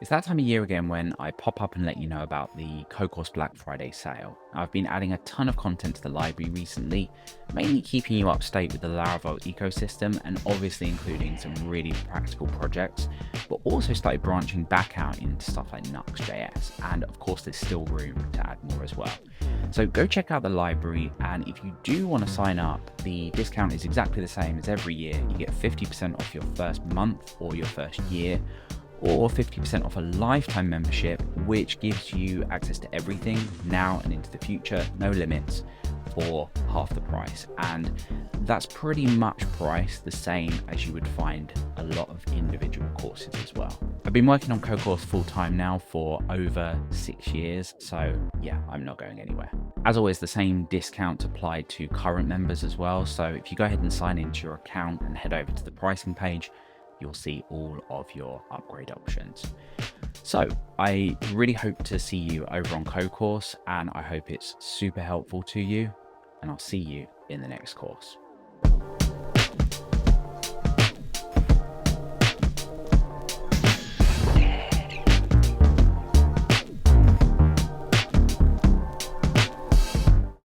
It's that time of year again when I pop up and let you know about the Codecourse Black Friday sale. I've been adding a ton of content to the library recently, mainly keeping you up to date with the Laravel ecosystem and obviously including some really practical projects, but also started branching back out into stuff like Nuxt.js, and of course there's still room to add more as well. So go check out the library, and if you do want to sign up, the discount is exactly the same as every year. You get 50% off your first month or your first year, or 50% off a lifetime membership, which gives you access to everything now and into the future, no limits, for half the price. And that's pretty much priced the same as you would find a lot of individual courses as well. I've been working on Codecourse full time now for over 6 years, so yeah, I'm not going anywhere. As always, the same discount applied to current members as well, so if you go ahead and sign into your account and head over to the pricing page, you'll see all of your upgrade options. So I really hope to see you over on Codecourse, and I hope it's super helpful to you, and I'll see you in the next course.